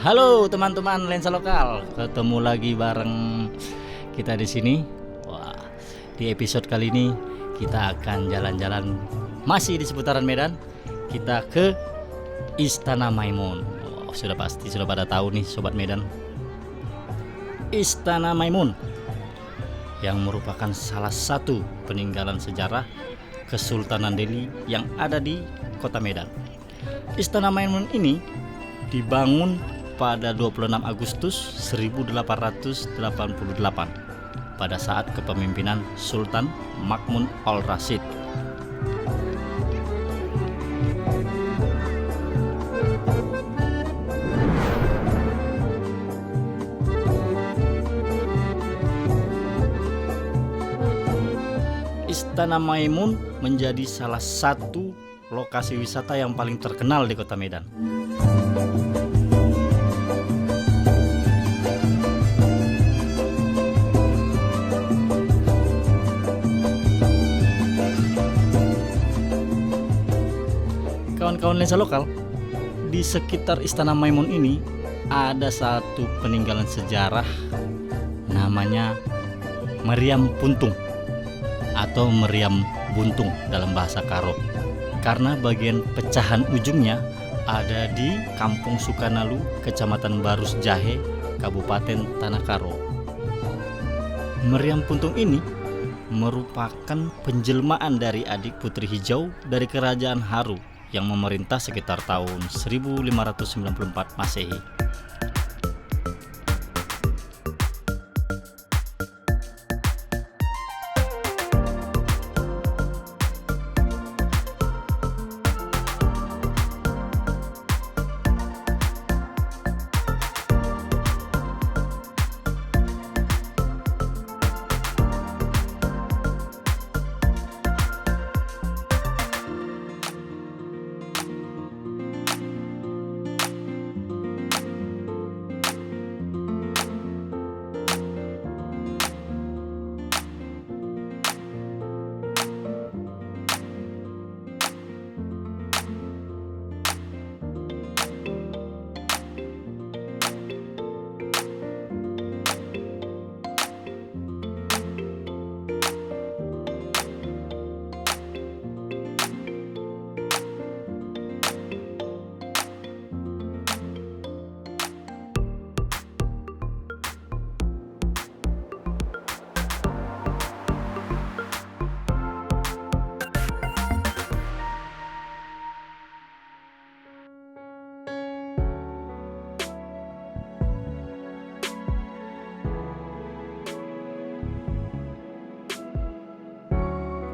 Halo teman-teman lensa lokal, ketemu lagi bareng kita di sini. Wah, di episode kali ini kita akan jalan-jalan masih di seputaran Medan. Kita ke Istana Maimun. Sudah pasti sudah pada tahu nih sobat Medan. Istana Maimun yang merupakan salah satu peninggalan sejarah Kesultanan Delhi yang ada di Kota Medan. Istana Maimun ini dibangun pada 26 Agustus 1888 pada saat kepemimpinan Sultan Mahmud al-Rashid. Istana Maimun menjadi salah satu lokasi wisata yang paling terkenal di Kota Medan. Kawan-kawan lensa lokal, di sekitar Istana Maimun ini ada satu peninggalan sejarah namanya Meriam Puntung atau Meriam Buntung dalam bahasa Karo. Karena bagian pecahan ujungnya ada di Kampung Sukanalu, Kecamatan Barus Jahe, Kabupaten Tanah Karo. Meriam Puntung ini merupakan penjelmaan dari adik Putri Hijau dari Kerajaan Haru yang memerintah sekitar tahun 1594 Masehi.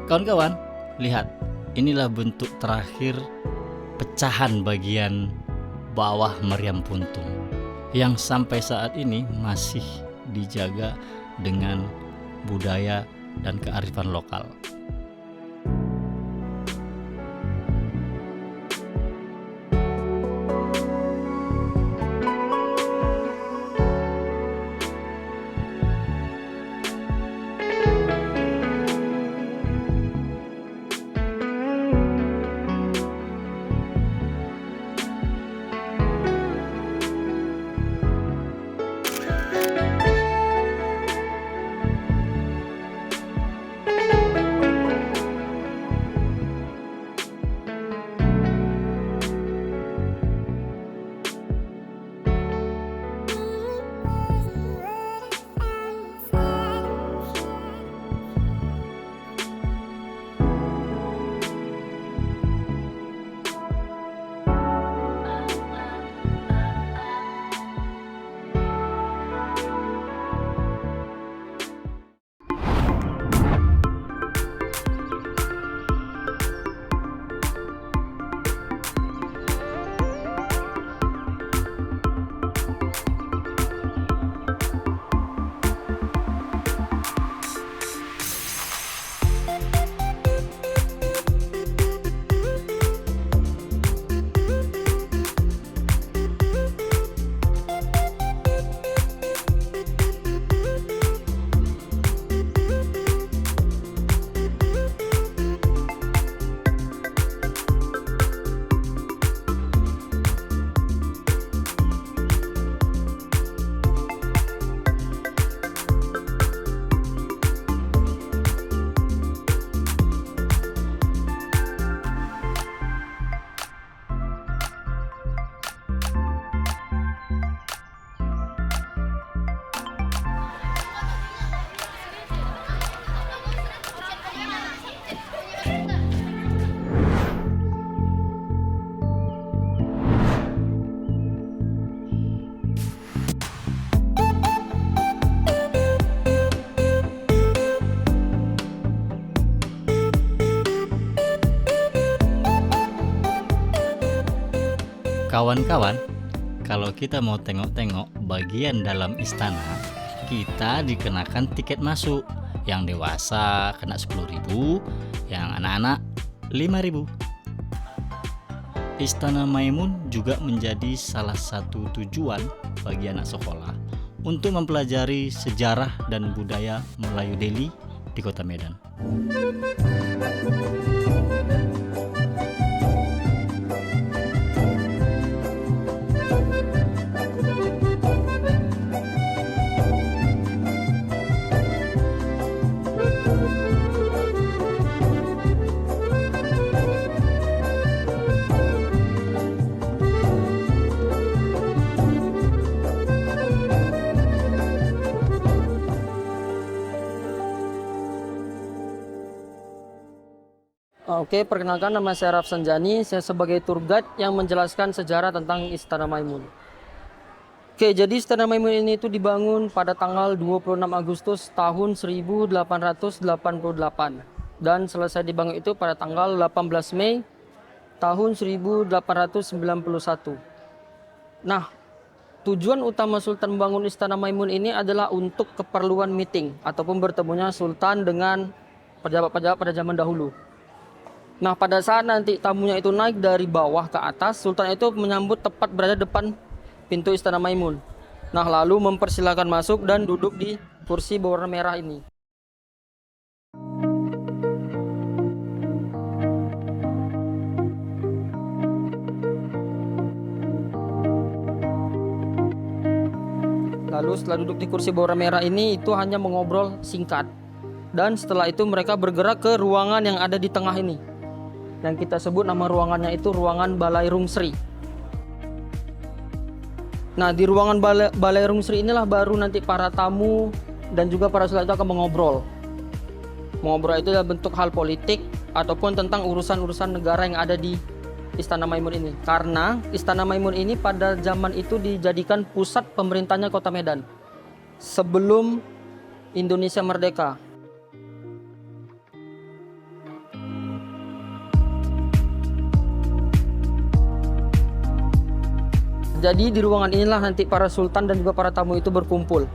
Kawan-kawan, lihat, inilah bentuk terakhir pecahan bagian bawah Meriam Puntung yang sampai saat ini masih dijaga dengan budaya dan kearifan lokal. Kawan-kawan, kalau kita mau tengok-tengok bagian dalam istana, kita dikenakan tiket masuk. Yang dewasa kena 10.000, yang anak-anak 5.000. Istana Maimun juga menjadi salah satu tujuan bagi anak sekolah untuk mempelajari sejarah dan budaya Melayu Delhi di Kota Medan. Oke, perkenalkan nama saya Rafsanjani. Saya sebagai tour guide yang menjelaskan sejarah tentang Istana Maimun. Oke, jadi Istana Maimun ini itu dibangun pada tanggal 26 Agustus tahun 1888 dan selesai dibangun itu pada tanggal 18 Mei tahun 1891. Nah, tujuan utama Sultan membangun Istana Maimun ini adalah untuk keperluan meeting ataupun bertemunya Sultan dengan pejabat-pejabat pada zaman dahulu. Nah, pada saat nanti tamunya itu naik dari bawah ke atas, Sultan itu menyambut tepat berada depan pintu Istana Maimun. Nah, lalu mempersilahkan masuk dan duduk di kursi berwarna merah ini. Lalu setelah duduk di kursi berwarna merah ini, itu hanya mengobrol singkat. Dan setelah itu mereka bergerak ke ruangan yang ada di tengah ini, yang kita sebut nama ruangannya itu ruangan Balairung Sri. Nah, di ruangan Balairung Sri inilah baru nanti para tamu dan juga para sultan itu akan mengobrol. Mengobrol itu dalam bentuk hal politik ataupun tentang urusan-urusan negara yang ada di Istana Maimun ini. Karena Istana Maimun ini pada zaman itu dijadikan pusat pemerintahnya Kota Medan sebelum Indonesia merdeka. Jadi di ruangan inilah nanti para sultan dan juga para tamu itu berkumpul.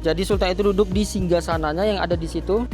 Jadi sultan itu duduk di singgasananya yang ada di situ.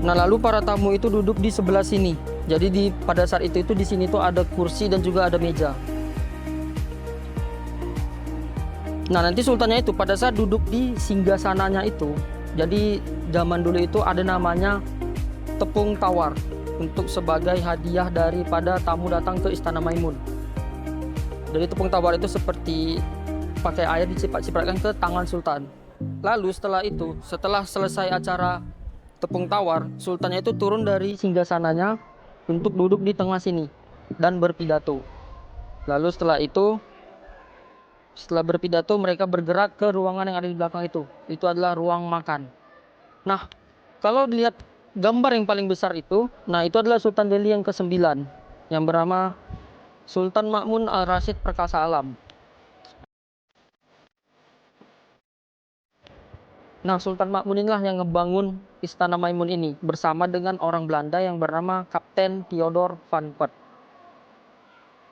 Nah, lalu para tamu itu duduk di sebelah sini. Jadi pada saat itu di sini tuh ada kursi dan juga ada meja. Nah, nanti sultannya itu pada saat duduk di singgasananya itu, jadi zaman dulu itu ada namanya tepung tawar untuk sebagai hadiah daripada tamu datang ke Istana Maimun. Jadi tepung tawar itu seperti pakai air dicipat-cipratkan ke tangan sultan. Lalu setelah itu, setelah selesai acara tepung tawar, sultannya itu turun dari singgasananya untuk duduk di tengah sini dan berpidato. Lalu setelah itu, setelah berpidato mereka bergerak ke ruangan yang ada di belakang itu. Itu adalah ruang makan. Nah, kalau dilihat gambar yang paling besar itu, nah itu adalah Sultan Delhi yang ke-9 yang bernama Sultan Ma'mun Al-Rashid Perkasa Alam. Nah, Sultan Ma'mun inilah yang ngebangun Istana Maimun ini bersama dengan orang Belanda yang bernama Kapten Theodor van Pert.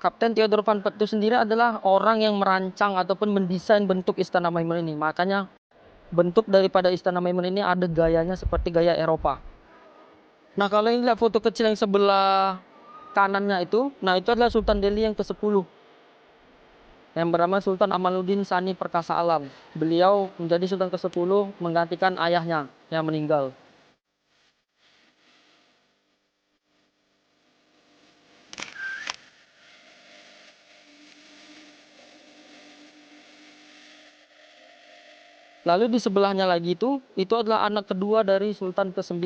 Kapten Theodor van Pert itu sendiri adalah orang yang merancang ataupun mendesain bentuk Istana Maimun ini. Makanya bentuk daripada Istana Maimun ini ada gayanya seperti gaya Eropa. Nah, kalau ini lihat foto kecil yang sebelah kanannya itu, nah itu adalah Sultan Delhi yang ke-10. Yang bernama Sultan Amaluddin Sani Perkasa Alam. Beliau menjadi Sultan ke-10 menggantikan ayahnya yang meninggal. Lalu di sebelahnya lagi itu adalah anak kedua dari Sultan ke-9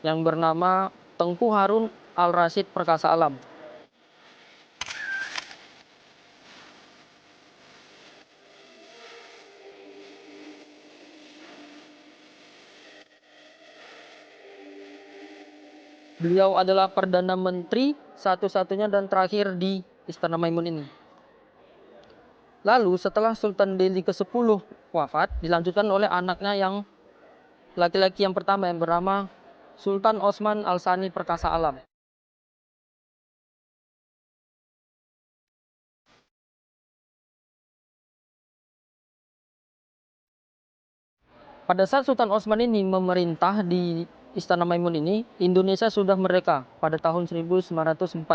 yang bernama Tengku Harun Al-Rasyid Perkasa Alam. Beliau adalah Perdana Menteri satu-satunya dan terakhir di Istana Maimun ini. Lalu setelah Sultan Delhi ke-10 wafat, dilanjutkan oleh anaknya yang laki-laki yang pertama yang bernama Sultan Osman Al-Sani Perkasa Alam. Pada saat Sultan Osman ini memerintah di Istana Maimun ini, Indonesia sudah merdeka pada tahun 1945.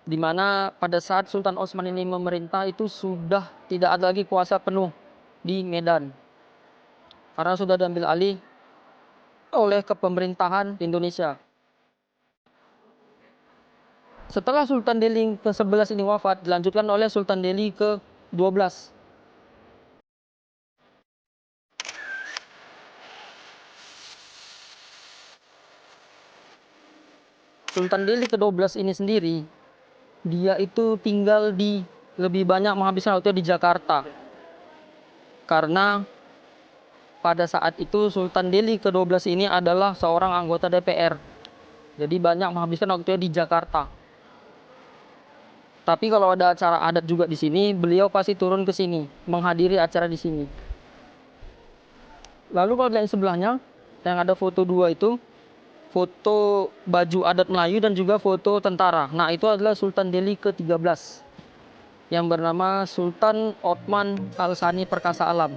Di mana pada saat Sultan Osman ini memerintah itu sudah tidak ada lagi kuasa penuh di Medan. Karena sudah diambil alih oleh kepemerintahan Indonesia. Setelah Sultan Delhi ke-11 ini wafat, dilanjutkan oleh Sultan Delhi ke-12. Sultan Delhi ke-12 ini sendiri, dia itu tinggal di lebih banyak menghabiskan waktu di Jakarta. Karena pada saat itu Sultan Delhi ke-12 ini adalah seorang anggota DPR. Jadi banyak menghabiskan waktu di Jakarta. Tapi kalau ada acara adat juga di sini, beliau pasti turun ke sini, menghadiri acara di sini. Lalu kalau di sebelahnya, yang ada foto dua itu, foto baju adat Melayu dan juga foto tentara. Nah, itu adalah Sultan Delhi ke-13 yang bernama Sultan Othman Al-Sani Perkasa Alam.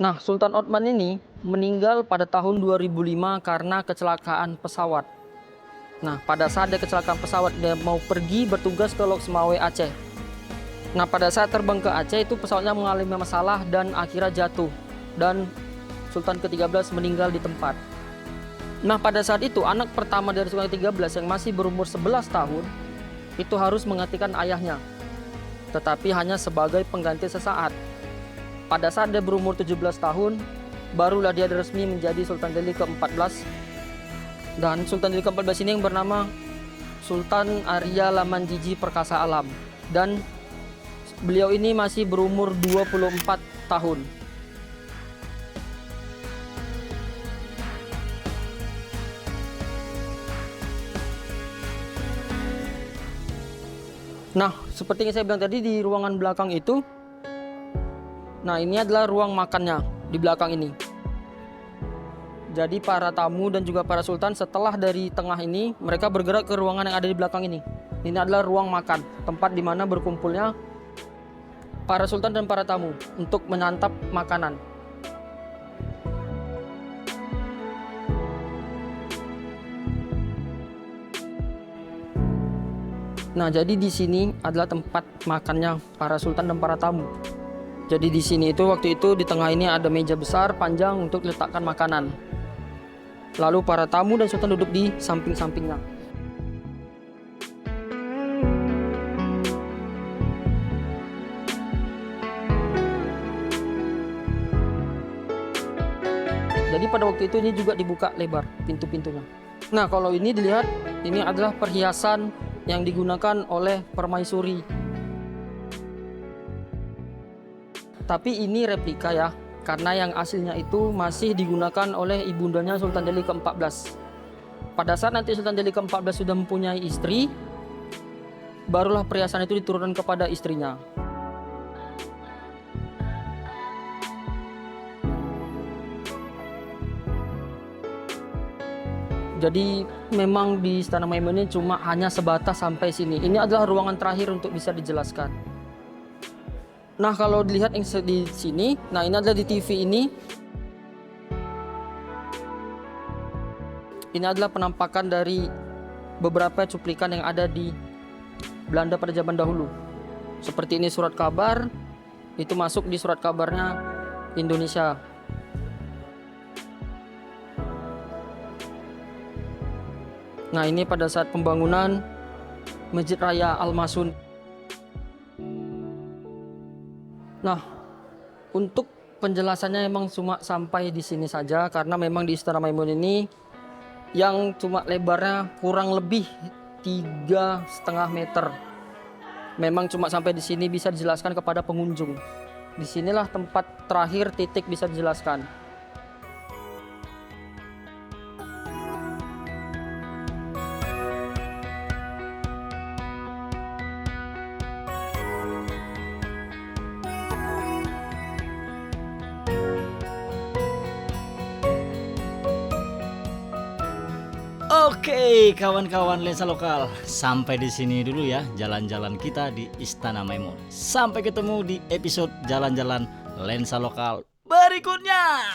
Nah, Sultan Othman ini meninggal pada tahun 2005 karena kecelakaan pesawat. Nah, pada saat dia kecelakaan pesawat, dia mau pergi bertugas ke Lok Semawe, Aceh. Nah, pada saat terbang ke Aceh itu pesawatnya mengalami masalah dan akhirnya jatuh. Dan Sultan ke-13 meninggal di tempat. Nah, pada saat itu anak pertama dari Sultan ke-13 yang masih berumur 11 tahun itu harus menggantikan ayahnya. Tetapi hanya sebagai pengganti sesaat. Pada saat dia berumur 17 tahun, barulah dia resmi menjadi Sultan Delhi ke-14. Dan Sultan Delhi ke-14 ini yang bernama Sultan Arya Lamanjiji Perkasa Alam. Dan beliau ini masih berumur 24 tahun. Nah, seperti yang saya bilang tadi di ruangan belakang itu, nah ini adalah ruang makannya di belakang ini. Jadi para tamu dan juga para sultan setelah dari tengah ini, mereka bergerak ke ruangan yang ada di belakang ini. Ini adalah ruang makan, tempat di mana berkumpulnya para sultan dan para tamu untuk menyantap makanan. Nah, jadi di sini adalah tempat makannya para sultan dan para tamu. Jadi di sini itu waktu itu di tengah ini ada meja besar panjang untuk diletakkan makanan. Lalu para tamu dan sultan duduk di samping-sampingnya. Jadi pada waktu itu ini juga dibuka lebar pintu-pintunya. Nah, kalau ini dilihat, ini adalah perhiasan yang digunakan oleh permaisuri. Tapi ini replika ya, karena yang aslinya itu masih digunakan oleh ibundanya Sultan Delhi ke-14. Pada saat nanti Sultan Delhi ke-14 sudah mempunyai istri, barulah perhiasan itu diturunkan kepada istrinya. Jadi memang di Istana Maimun ini cuma hanya sebatas sampai sini. Ini adalah ruangan terakhir untuk bisa dijelaskan. Nah, kalau dilihat yang di sini, nah ini adalah di TV ini. Ini adalah penampakan dari beberapa cuplikan yang ada di Belanda pada zaman dahulu. Seperti ini surat kabar, itu masuk di surat kabarnya Indonesia. Nah, ini pada saat pembangunan Masjid Raya Al-Masun. Nah, untuk penjelasannya emang cuma sampai di sini saja karena memang di Istana Maimun ini yang cuma lebarnya kurang lebih 3,5 meter. Memang cuma sampai di sini bisa dijelaskan kepada pengunjung. Disinilah tempat terakhir titik bisa dijelaskan. Oke, kawan-kawan lensa lokal, sampai di sini dulu ya jalan-jalan kita di Istana Maimun. Sampai ketemu di episode jalan-jalan lensa lokal berikutnya.